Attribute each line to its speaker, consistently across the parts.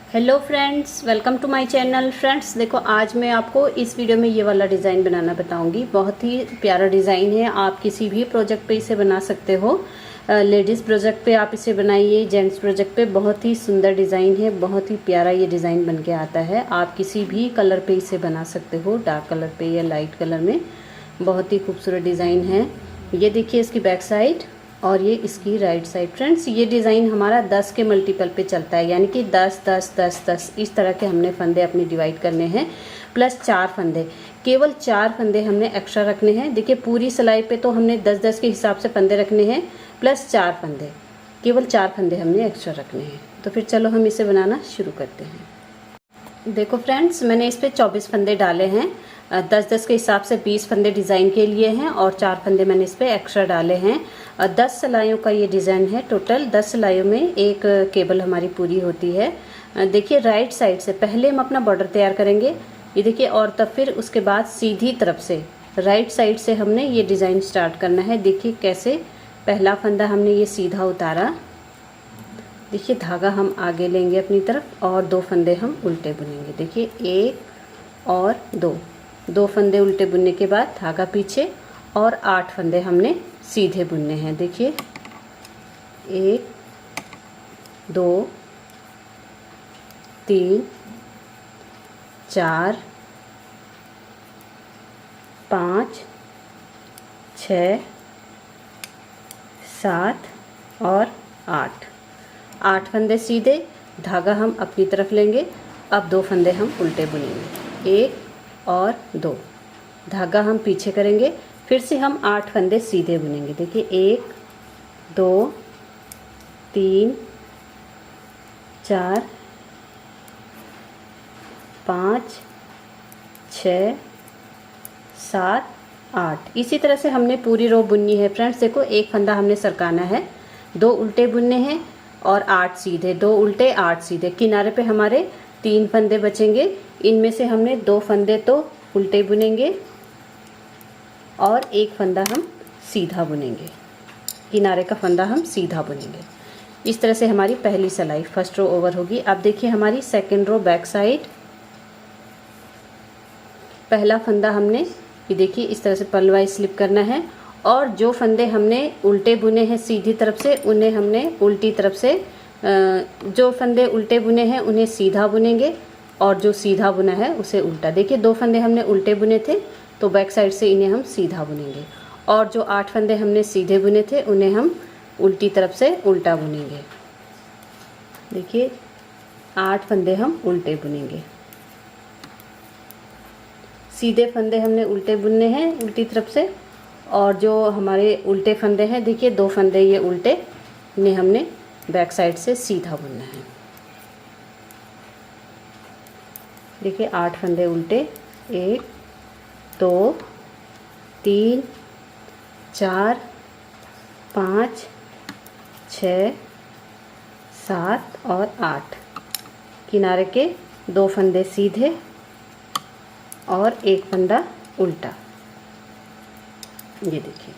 Speaker 1: Hello friends, welcome to my channel. Friends देखो, आज मैं आपको इस वीडियो में ये वाला डिज़ाइन बनाना बताऊंगी। बहुत ही प्यारा डिज़ाइन है। आप किसी भी प्रोजेक्ट पे इसे बना सकते हो। लेडीज़ प्रोजेक्ट पे आप इसे बनाइए, जेंट्स प्रोजेक्ट पे। बहुत ही सुंदर डिज़ाइन है, बहुत ही प्यारा ये डिज़ाइन बन के आता है। आप किसी भी कलर पे इसे बना सकते हो, डार्क कलर पे या लाइट कलर में। बहुत ही खूबसूरत डिज़ाइन है। ये देखिए इसकी बैक साइड और ये इसकी राइट साइड। फ्रेंड्स ये डिज़ाइन हमारा 10 के मल्टीपल पे चलता है, यानी कि 10 10 10 10 इस तरह के हमने फंदे अपने डिवाइड करने हैं, प्लस 4 फंदे। केवल 4 फंदे हमने एक्स्ट्रा रखने हैं। देखिए पूरी सिलाई पे तो हमने 10 10 के हिसाब से फंदे रखने हैं, प्लस 4 फंदे, केवल 4 फंदे हमने एक्स्ट्रा रखने हैं। तो फिर चलो हम इसे बनाना शुरू करते हैं। देखो फ्रेंड्स, मैंने इस पे 24 फंदे डाले हैं। 10 10 के हिसाब से 20 फंदे डिज़ाइन के लिए हैं और 4 फंदे मैंने इस पे एक्स्ट्रा डाले हैं। 10 सिलाइयों का ये डिज़ाइन है। टोटल 10 सिलाइयों में एक केबल हमारी पूरी होती है। देखिए राइट साइड से पहले हम अपना बॉर्डर तैयार करेंगे, ये देखिए, और तब फिर उसके बाद सीधी तरफ से राइट साइड से हमने ये डिज़ाइन स्टार्ट करना है। देखिए कैसे पहला फंदा हमने ये सीधा उतारा। देखिए धागा हम आगे लेंगे अपनी तरफ और 2 फंदे हम उल्टे बुनेंगे। देखिए 1 और 2 फंदे उल्टे बुनने के बाद धागा पीछे और 8 फंदे हमने सीधे बुनने हैं। देखिए 1 2 3 4 5 6 7 और 8 फंदे सीधे, धागा हम अपनी तरफ लेंगे। अब 2 फंदे हम उल्टे बुनेंगे, 1 और 2, धागा हम पीछे करेंगे। फिर से हम 8 फंदे सीधे बुनेंगे। देखिए 1 2 3 4 5 6 7 8। इसी तरह से हमने पूरी रो बुननी है। फ्रेंड्स देखो, एक फंदा हमने सरकाना है, 2 उल्टे बुनने हैं और 8 सीधे, 2 उल्टे 8 सीधे। किनारे पे हमारे 3 फंदे बचेंगे। इनमें से हमने 2 फंदे तो उल्टे बुनेंगे और 1 फंदा हम सीधा बुनेंगे। किनारे का फंदा हम सीधा बुनेंगे। इस तरह से हमारी पहली सिलाई फर्स्ट रो ओवर होगी। अब देखिए हमारी सेकंड रो बैक साइड। पहला फंदा हमने ये देखिए इस तरह से पलवाइज स्लिप करना है और जो फंदे हमने उल्टे बुने हैं सीधी तरफ से, उन्हें हमने उल्टी तरफ से, जो फंदे उल्टे बुने हैं उन्हें सीधा बुनेंगे और जो सीधा बुना है उसे उल्टा। देखिए 2 फंदे हमने उल्टे बुने थे तो बैक साइड से इन्हें हम सीधा बुनेंगे और जो 8 फंदे हमने सीधे बुने थे उन्हें हम उल्टी तरफ से उल्टा बुनेंगे। देखिए 8 फंदे हम उल्टे बुनेंगे। सीधे फंदे हमने उल्टे बुनने हैं उल्टी तरफ से और जो हमारे उल्टे फंदे हैं, देखिए 2 फंदे ये उल्टे, इन्हें हमने बैक साइड से सीधा बुनना है। देखिए 8 फंदे उल्टे, 1 2 3 4 5 6 7 और 8। किनारे के 2 फंदे सीधे और 1 फंदा उल्टा। ये देखिए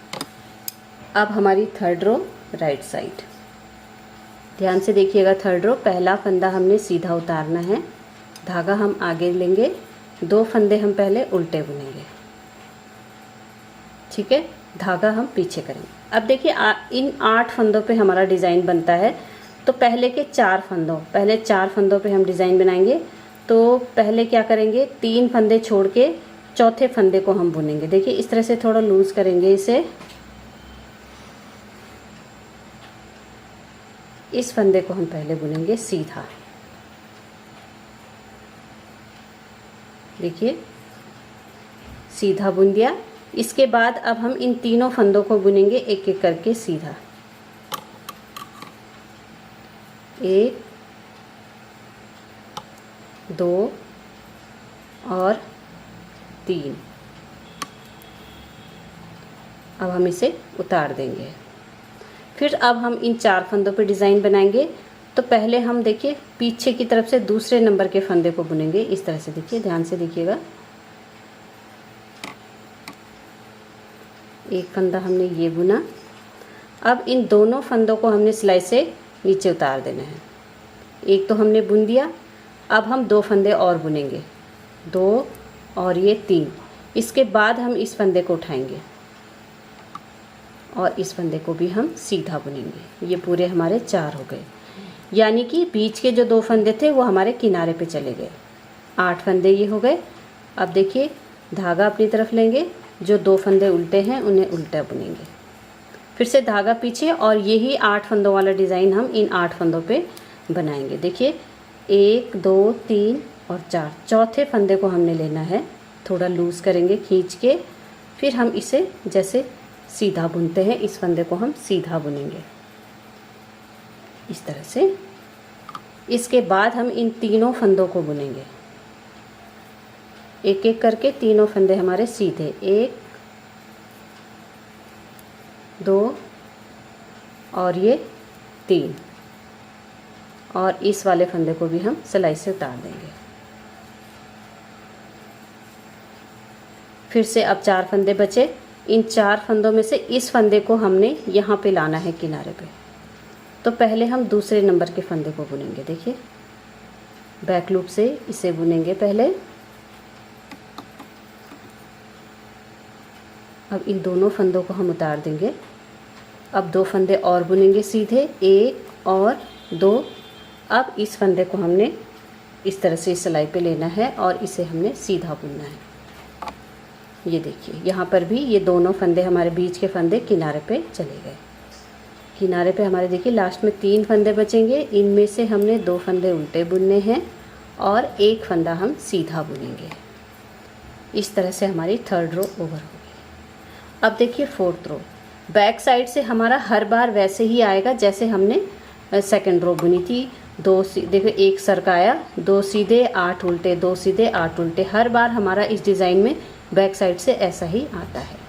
Speaker 1: अब हमारी थर्ड रो राइट साइड। ध्यान से देखिएगा, थर्ड रो पहला फंदा हमने सीधा उतारना है, धागा हम आगे लेंगे, 2 फंदे हम पहले उल्टे बुनेंगे, ठीक है, धागा हम पीछे करेंगे। अब देखिए इन 8 फंदों पे हमारा डिज़ाइन बनता है। तो पहले 4 फंदों पे हम डिज़ाइन बनाएंगे। तो पहले क्या करेंगे, 3 फंदे छोड़ के चौथे फंदे को हम बुनेंगे। देखिए इस तरह से थोड़ा लूज करेंगे इसे। इस फंदे को हम पहले बुनेंगे सीधा। देखिए सीधा बुन दिया। इसके बाद अब हम इन तीनों फंदों को बुनेंगे एक एक करके सीधा। 1 2 और 3। अब हम इसे उतार देंगे। फिर अब हम इन 4 फंदों पे डिज़ाइन बनाएंगे। तो पहले हम देखिए पीछे की तरफ से दूसरे नंबर के फंदे को बुनेंगे इस तरह से। देखिए ध्यान से देखिएगा, एक फंदा हमने ये बुना। अब इन दोनों फंदों को हमने सिलाई से नीचे उतार देना है। एक तो हमने बुन दिया, अब हम 2 फंदे और बुनेंगे, 2 और ये 3। इसके बाद हम इस फंदे को उठाएंगे और इस फंदे को भी हम सीधा बुनेंगे। ये पूरे हमारे 4 हो गए, यानी कि बीच के जो 2 फंदे थे वो हमारे किनारे पे चले गए। 8 फंदे ये हो गए। अब देखिए धागा अपनी तरफ लेंगे, जो 2 फंदे उल्टे हैं उन्हें उल्टा बुनेंगे, फिर से धागा पीछे, और यही 8 फंदों वाला डिज़ाइन हम इन 8 फंदों पे बनाएंगे। देखिए 1 2 3 और 4, चौथे फंदे को हमने लेना है, थोड़ा लूज़ करेंगे खींच के, फिर हम इसे जैसे सीधा बुनते हैं, इस फंदे को हम सीधा बुनेंगे इस तरह से। इसके बाद हम इन तीनों फंदों को बुनेंगे, एक एक करके तीनों फंदे हमारे सीधे, 1 2 और ये 3, और इस वाले फंदे को भी हम सिलाई से उतार देंगे। फिर से अब 4 फंदे बचे। इन 4 फंदों में से इस फंदे को हमने यहाँ पे लाना है किनारे पे, तो पहले हम दूसरे नंबर के फंदे को बुनेंगे। देखिए बैक लूप से इसे बुनेंगे पहले। अब इन दोनों फंदों को हम उतार देंगे। अब 2 फंदे और बुनेंगे सीधे, 1 और 2। अब इस फंदे को हमने इस तरह से सिलाई पे लेना है और इसे हमने सीधा बुनना है। ये देखिए यहाँ पर भी ये दोनों फंदे, हमारे बीच के फंदे किनारे पे चले गए। किनारे पे हमारे देखिए लास्ट में 3 फंदे बचेंगे, इनमें से हमने 2 फंदे उल्टे बुनने हैं और 1 फंदा हम सीधा बुनेंगे। इस तरह से हमारी 3rd रो ओवर होगी। अब देखिए 4th रो, बैक साइड से हमारा हर बार वैसे ही आएगा जैसे हमने 2nd रो बुनी थी। देखो 1 सरकाया, 2 सीधे 8 उल्टे, 2 सीधे 8 उल्टे, हर बार हमारा इस डिज़ाइन में बैक साइड से ऐसा ही आता है।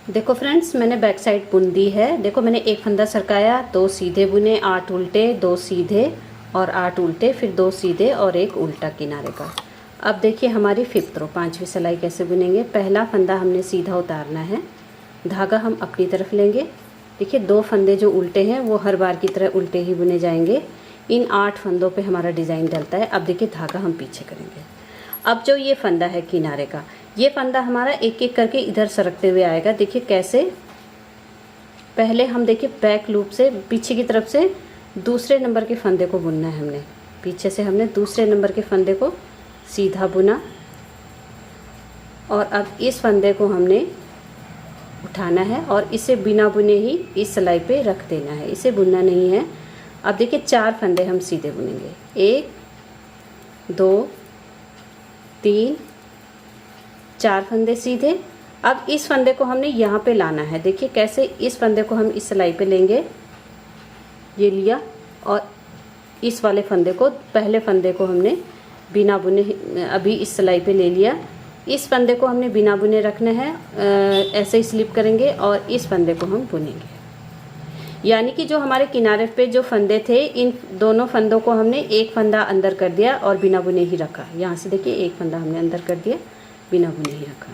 Speaker 1: देखो फ्रेंड्स मैंने बैक साइड बुन दी है। देखो मैंने 1 फंदा सरकाया, 2 सीधे बुने, 8 उल्टे, 2 सीधे और 8 उल्टे, फिर 2 सीधे और 1 उल्टा किनारे का। अब देखिए हमारी 5th रो, 5वीं सिलाई कैसे बुनेंगे। पहला फंदा हमने सीधा उतारना है, धागा हम अपनी तरफ लेंगे। देखिए 2 फंदे जो उल्टे हैं वो हर बार की तरह उल्टे ही बुने जाएंगे। इन 8 फंदों पे हमारा डिज़ाइन डलता है। अब देखिए धागा हम पीछे करेंगे। अब जो ये फंदा है किनारे का, ये फंदा हमारा एक एक करके इधर सरकते हुए आएगा। देखिए कैसे, पहले हम देखिए बैक लूप से पीछे की तरफ से दूसरे नंबर के फंदे को बुनना है। हमने पीछे से हमने दूसरे नंबर के फंदे को सीधा बुना, और अब इस फंदे को हमने उठाना है और इसे बिना बुने ही इस सिलाई पे रख देना है, इसे बुनना नहीं है। अब देखिए 4 फंदे हम सीधे बुनेंगे, 1 2 3 4 फंदे सीधे। अब इस फंदे को हमने यहाँ पे लाना है। देखिए कैसे, इस फंदे को हम इस सिलाई पे लेंगे, ये लिया, और इस वाले फंदे को, पहले फंदे को हमने बिना बुने अभी इस सिलाई पे ले लिया। इस फंदे को हमने बिना बुने रखना है, ऐसे ही स्लिप करेंगे और इस फंदे को हम बुनेंगे। यानी कि जो हमारे किनारे पे जो फंदे थे, इन दोनों फंदों को हमने 1 फंदा अंदर कर दिया और बिना बुने ही रखा। यहाँ से देखिए 1 फंदा हमने अंदर कर दिया, बिना बुने ही रखा।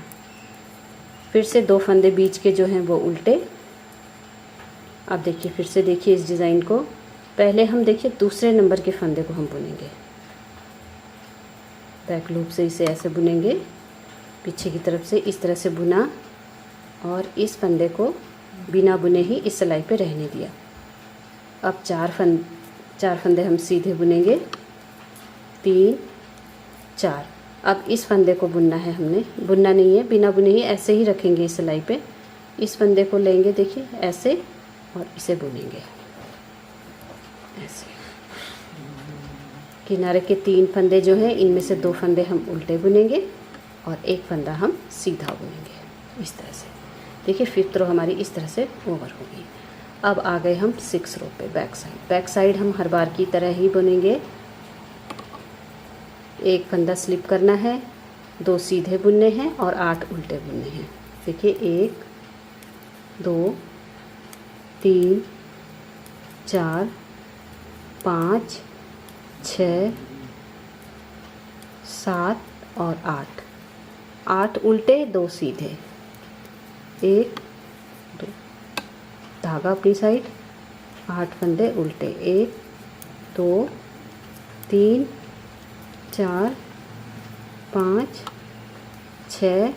Speaker 1: फिर से 2 फंदे बीच के जो हैं वो उल्टे। अब देखिए फिर से देखिए इस डिज़ाइन को, पहले हम देखिए दूसरे नंबर के फंदे को हम बुनेंगे, बैक लूप से इसे ऐसे बुनेंगे, पीछे की तरफ से इस तरह से बुना और इस फंदे को बिना बुने ही इस सिलाई पे रहने दिया। अब 4 फंदे हम सीधे बुनेंगे, 3 4। अब इस फंदे को बुनना है, हमने बुनना नहीं है, बिना बुने ही ऐसे ही रखेंगे इस सिलाई पे। इस फंदे को लेंगे देखिए ऐसे और इसे बुनेंगे ऐसे। किनारे के 3 फंदे जो हैं इनमें से 2 फंदे हम उल्टे बुनेंगे और 1 फंदा हम सीधा बुनेंगे इस तरह से। देखिए 5th रो हमारी इस तरह से ओवर होगी। अब आ गए हम 6th रो पे, बैक साइड। बैक साइड हम हर बार की तरह ही बुनेंगे। 1 फंदा स्लिप करना है, 2 सीधे बुनने हैं और 8 उल्टे बुनने हैं। देखिए 1 2 3 4 5 6 7 और 8 उल्टे 2 सीधे, 1 2, धागा अपनी साइड, 8 फंदे उल्टे, 1 2 3 4 5 6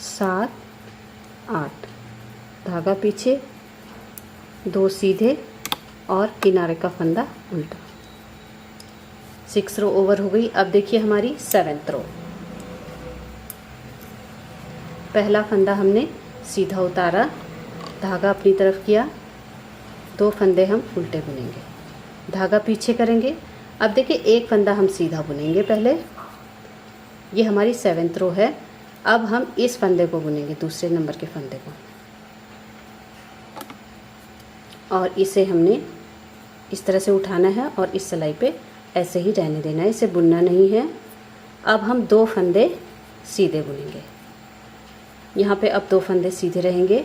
Speaker 1: 7 8, धागा पीछे, 2 सीधे और किनारे का फंदा उल्टा। 6 रो ओवर हो गई। अब देखिए हमारी 7th रो। पहला फंदा हमने सीधा उतारा, धागा अपनी तरफ किया, 2 फंदे हम उल्टे बुनेंगे, धागा पीछे करेंगे। अब देखिए एक फंदा हम सीधा बुनेंगे पहले, ये हमारी 7th रो है। अब हम इस फंदे को बुनेंगे, दूसरे नंबर के फंदे को, और इसे हमने इस तरह से उठाना है और इस सिलाई पे ऐसे ही रहने देना है, इसे बुनना नहीं है। अब हम 2 फंदे सीधे बुनेंगे, यहाँ पे अब 2 फंदे सीधे रहेंगे।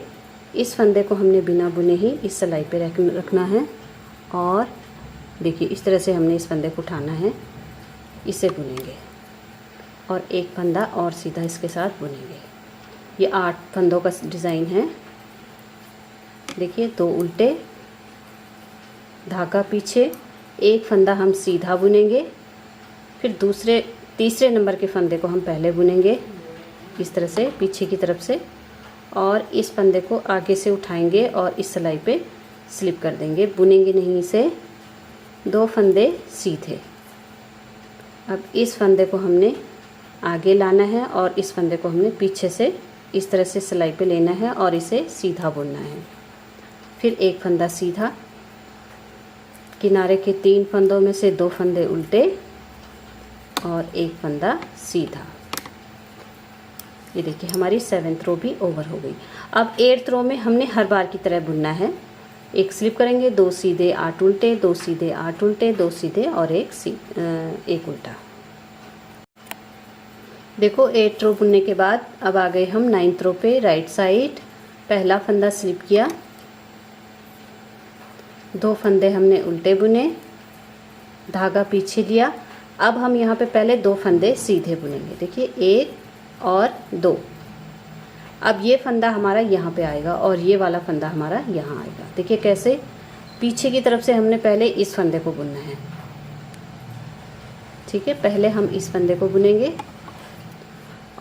Speaker 1: इस फंदे को हमने बिना बुने ही इस सिलाई पे रखना है, और देखिए इस तरह से हमने इस फंदे को उठाना है, इसे बुनेंगे और एक फंदा और सीधा इसके साथ बुनेंगे। ये 8 फंदों का डिज़ाइन है। देखिए 2 उल्टे, धागा पीछे, एक फंदा हम सीधा बुनेंगे, फिर तीसरे नंबर के फंदे को हम पहले बुनेंगे इस तरह से पीछे की तरफ से, और इस फंदे को आगे से उठाएंगे और इस सिलाई पे स्लिप कर देंगे, बुनेंगे नहीं इसे। 2 फंदे सीधे। अब इस फंदे को हमने आगे लाना है और इस फंदे को हमने पीछे से इस तरह से सिलाई पे लेना है और इसे सीधा बुनना है। फिर एक फंदा सीधा, किनारे के 3 फंदों में से 2 फंदे उल्टे और एक फंदा सीधा। ये देखिए हमारी 7th रो भी ओवर हो गई। अब 8th रो में हमने हर बार की तरह बुनना है। एक स्लिप करेंगे, 2 सीधे 8 उल्टे, 2 सीधे 8 उल्टे, 2 सीधे और एक उल्टा। देखो 8th रो बुनने के बाद अब आ गए हम 9th रो पे। राइट साइड पहला फंदा स्लिप किया, 2 फंदे हमने उल्टे बुने, धागा पीछे लिया। अब हम यहाँ पे पहले 2 फंदे सीधे बुनेंगे। देखिए 1 और 2। अब ये फंदा हमारा यहाँ पे आएगा और ये वाला फंदा हमारा यहाँ आएगा। देखिए कैसे, पीछे की तरफ से हमने पहले इस फंदे को बुनना है। ठीक है, पहले हम इस फंदे को बुनेंगे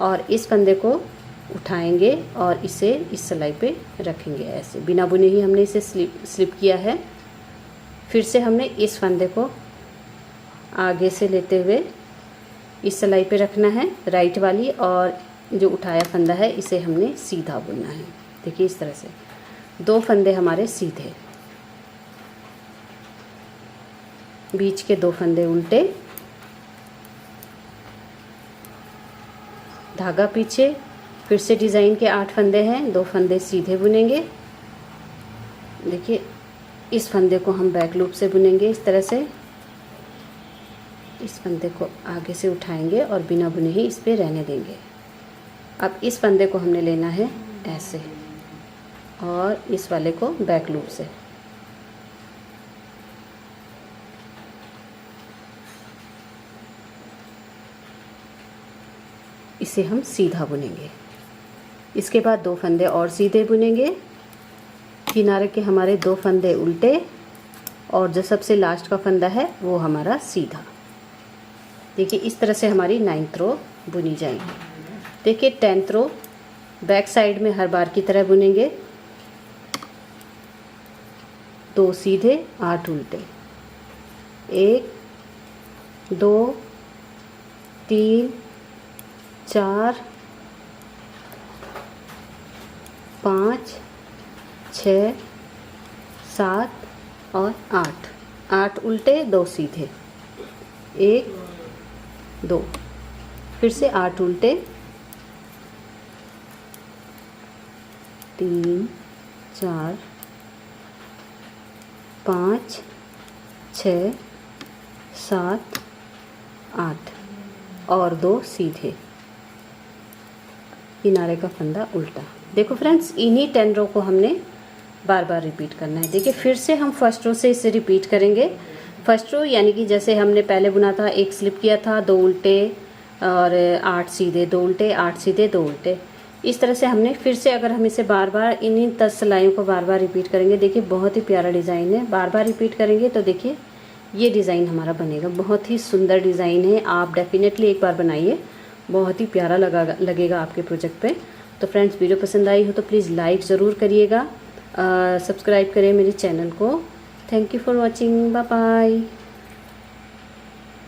Speaker 1: और इस फंदे को उठाएंगे और इसे इस सिलाई पे रखेंगे, ऐसे बिना बुने ही हमने इसे स्लिप किया है। फिर से हमने इस फंदे को आगे से लेते हुए इस सिलाई पे रखना है राइट वाली, और जो उठाया फंदा है इसे हमने सीधा बुनना है। देखिए इस तरह से 2 फंदे हमारे सीधे, बीच के 2 फंदे उल्टे, धागा पीछे। फिर से डिज़ाइन के 8 फंदे हैं, 2 फंदे सीधे बुनेंगे। देखिए इस फंदे को हम बैक लूप से बुनेंगे इस तरह से, इस फंदे को आगे से उठाएंगे और बिना बुने ही इस पे रहने देंगे। अब इस फंदे को हमने लेना है ऐसे और इस वाले को बैक लूप से। इसे हम सीधा बुनेंगे। इसके बाद 2 फंदे और सीधे बुनेंगे, किनारे के हमारे 2 फंदे उल्टे और जो सबसे लास्ट का फंदा है वो हमारा सीधा। देखिए इस तरह से हमारी 9th रो बुनी जाएगी। देखिए 10th रो बैक साइड में हर बार की तरह बुनेंगे, 2 सीधे 8 उल्टे, 1 2 3 4 5 6 7 और 8 उल्टे 2 सीधे, 1 2, फिर से 8 उल्टे, 3 4 5 6 7 8 और 2 सीधे, किनारे का फंदा उल्टा। देखो फ्रेंड्स इन्हीं 10 रो को हमने बार बार रिपीट करना है। देखिए फिर से हम फर्स्ट रो से इसे रिपीट करेंगे। फर्स्ट रो यानी कि जैसे हमने पहले बुना था, एक स्लिप किया था, 2 उल्टे और 8 सीधे, 2 उल्टे 8 सीधे 2 उल्टे, इस तरह से हमने फिर से अगर हम इसे बार बार इन्हीं 10 सिलाइयों को बार बार रिपीट करेंगे। देखिए बहुत ही प्यारा डिज़ाइन है, बार बार रिपीट करेंगे तो देखिए ये डिज़ाइन हमारा बनेगा। बहुत ही सुंदर डिज़ाइन है, आप डेफिनेटली एक बार बनाइए, बहुत ही प्यारा लगेगा आपके प्रोजेक्ट पे। तो फ्रेंड्स, वीडियो पसंद आई हो तो प्लीज़ लाइक ज़रूर करिएगा, सब्सक्राइब करें मेरे चैनल को। Thank you for watching, bye bye.